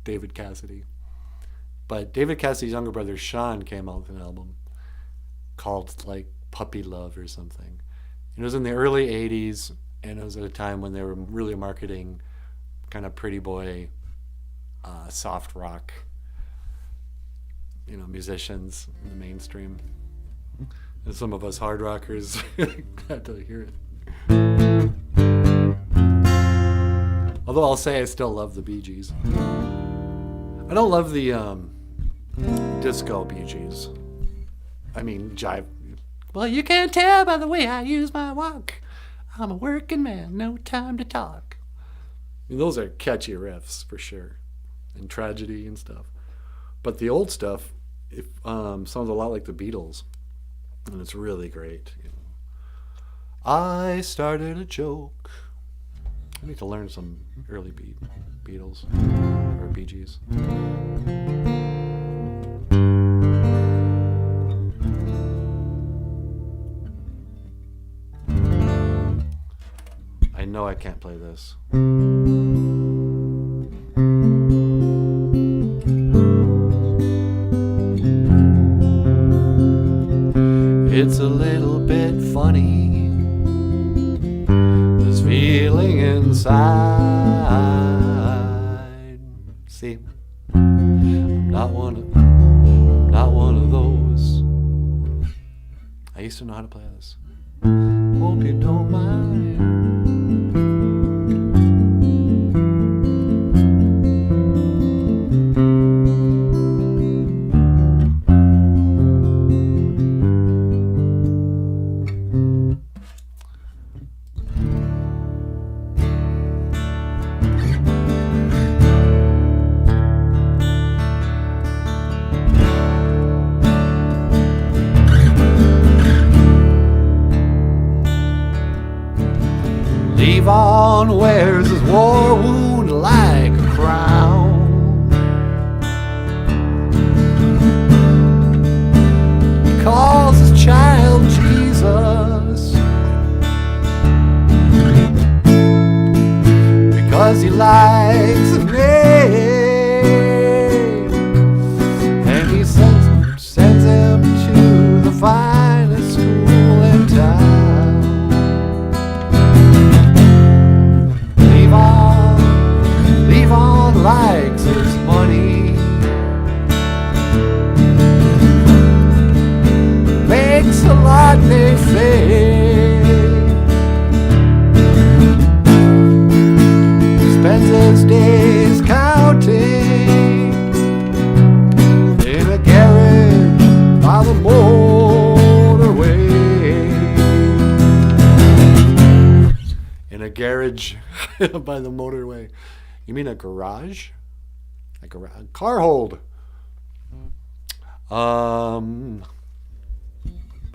David Cassidy. But David Cassidy's younger brother Sean came out with an album called like Puppy Love or something. It was in the early 80s, and it was at a time when they were really marketing kind of pretty boy soft rock, musicians in the mainstream. And some of us hard rockers had to hear it. Although I'll say I still love the Bee Gees. I don't love the disco Bee Gees. I mean, jive. Well, you can tell by the way I use my walk. I'm a working man, no time to talk. I mean, those are catchy riffs for sure, and tragedy and stuff. But the old stuff sounds a lot like the Beatles, and it's really great. I started a joke. I need to learn some early Beatles or Bee Gees. I know I can't play this. It's a little bit funny, this feeling inside. See, I'm not one of those. I used to know how to play this. Hope you don't mind. Levon wears his war wound like a crown. He calls his child Jesus because he likes a name, and he sends him to the finest school in town. Levon likes his money, makes a lot, they say. Spends his days counting in a garage by the motorway. In a garage by the motorway. You mean a garage? A car hold. But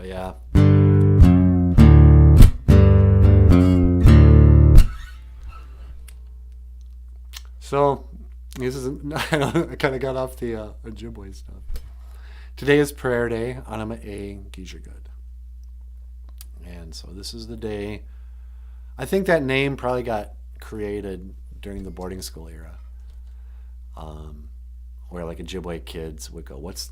yeah. So, this is I kind of got off the Ojibwe stuff. Today is prayer day, Anima A Gijagud. And so this is the day. I think that name probably got created during the boarding school era, where like Ojibwe kids would go, what's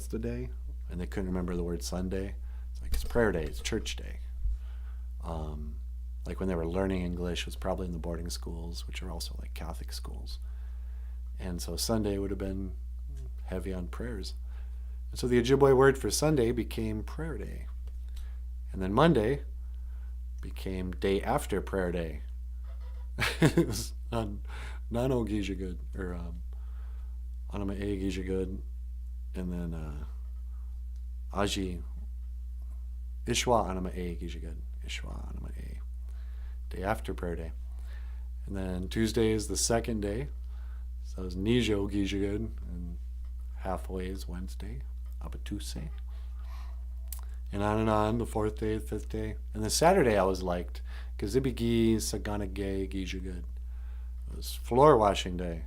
the day? And they couldn't remember the word Sunday. It's like, it's prayer day, it's church day. Like when they were learning English, it was probably in the boarding schools, which are also like Catholic schools. And so Sunday would have been heavy on prayers. And so the Ojibwe word for Sunday became prayer day. And then Monday became day after prayer day. It was Nano Gijagud, or Anima A Gijagud, and then Aji Ishwa Anima A Gijagud, Ishwa Anima A, day after prayer day. And then Tuesday is the second day, so it was Nijo Gijagud, and halfway is Wednesday, Abatuse. And on, the fourth day, the fifth day. And the Saturday I was liked, because Ibigi Saganage Gijagud. It was floor washing day.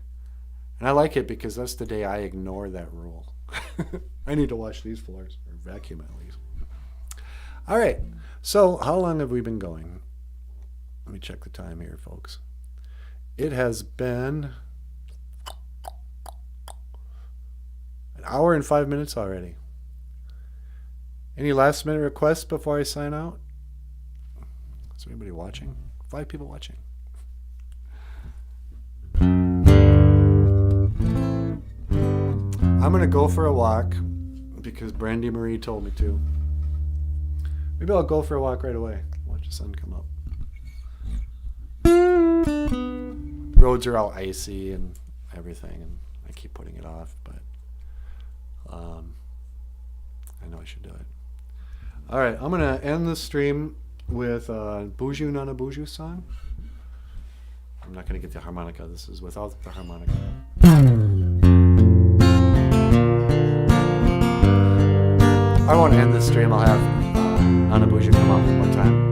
And I like it because that's the day I ignore that rule. I need to wash these floors, or vacuum at least. All right. So how long have we been going? Let me check the time here, folks. It has been an hour and 5 minutes already. Any last minute requests before I sign out? Is there anybody watching? 5 people watching. I'm going to go for a walk because Brandy Marie told me to. Maybe I'll go for a walk right away. Watch the sun come up. Roads are all icy and everything, and I keep putting it off, but I know I should do it. All right, I'm going to end the stream with a BOOZHOO NANABOOZHOO song. I'm not going to get the harmonica. This is without the harmonica. I won't end the stream. I'll have NANABOOZHOO come up one time.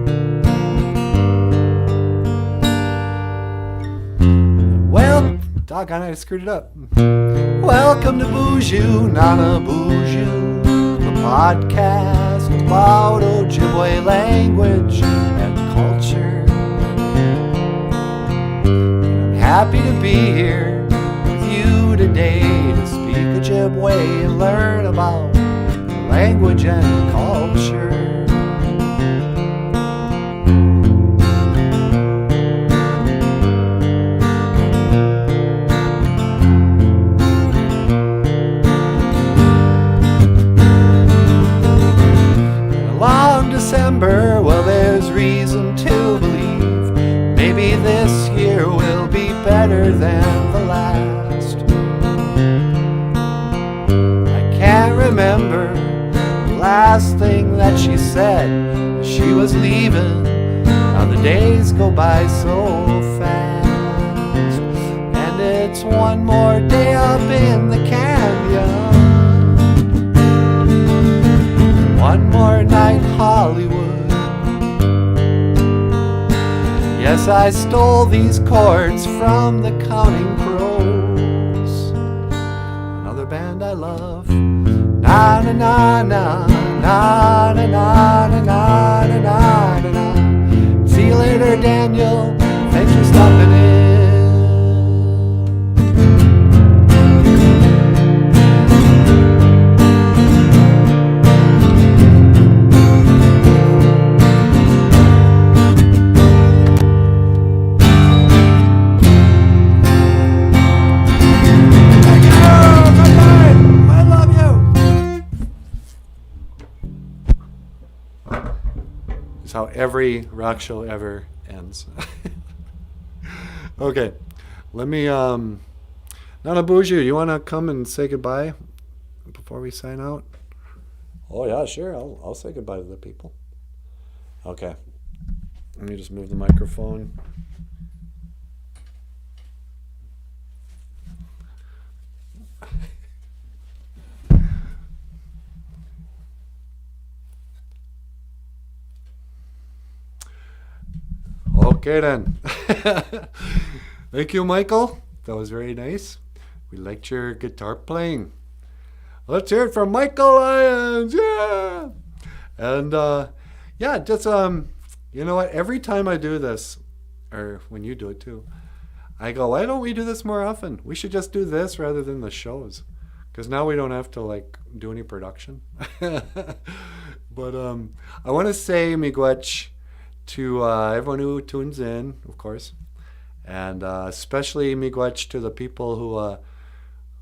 Well, doggone it, I screwed it up. Welcome to BOOZHOO NANABOOZHOO, the podcast about Ojibwe language and culture. I'm happy to be here with you today to speak Ojibwe and learn about language and culture. December, well, there's reason to believe maybe this year will be better than the last. I can't remember the last thing that she said. She was leaving. Now the days go by so fast, and it's one more day up in the canyon. One more night, Hollywood. Yes, I stole these chords from the Counting Crows, another band I love. Na na na na na na na na na na na na. See you later, Daniel. Thanks for stopping in. How every rock show ever ends. Okay, let me NANABOOZHOO, you want to come and say goodbye before we sign out? Oh yeah, sure, I'll say goodbye to the people. Okay, let me just move the microphone. Okay then. Thank you, Michael. That was very nice. We liked your guitar playing. Let's hear it from Michael Lyons. Yeah. And yeah, just you know what? Every time I do this, or when you do it too, I go, why don't we do this more often? We should just do this rather than the shows, because now we don't have to like do any production. But I want to say miigwech to everyone who tunes in, of course, and especially miigwech to the people who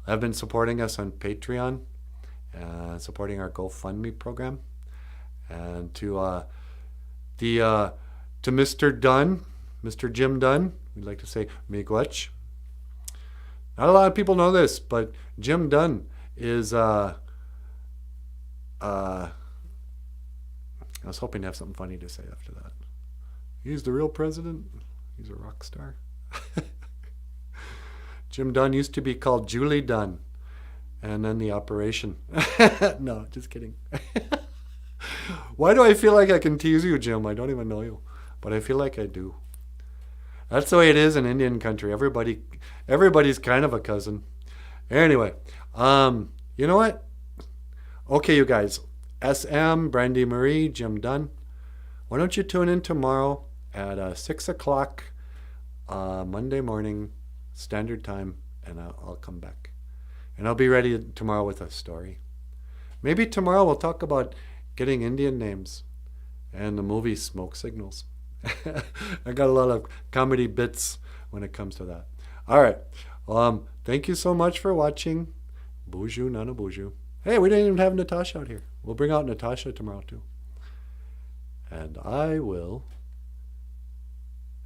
have been supporting us on Patreon, supporting our GoFundMe program, and to Mr. Dunn, Mr. Jim Dunn, we'd like to say miigwech. Not a lot of people know this, but Jim Dunn is I was hoping to have something funny to say after that. He's the real president. He's a rock star. Jim Dunn used to be called Julie Dunn, and then the operation. No, just kidding. Why do I feel like I can tease you, Jim? I don't even know you, but I feel like I do. That's the way it is in Indian country. Everybody's kind of a cousin. Anyway, you know what? Okay, you guys. SM, Brandy Marie, Jim Dunn. Why don't you tune in tomorrow at 6 o'clock Monday morning, Standard Time, and I'll come back. And I'll be ready tomorrow with a story. Maybe tomorrow we'll talk about getting Indian names and the movie Smoke Signals. I got a lot of comedy bits when it comes to that. All right. Thank you so much for watching. BOOZHOO NANABOOZHOO. Hey, we didn't even have Natasha out here. We'll bring out Natasha tomorrow too. And I will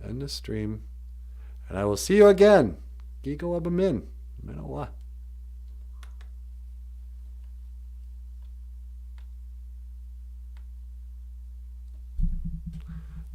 end the stream. And I will see you again. Gigo Abamin. Manawa.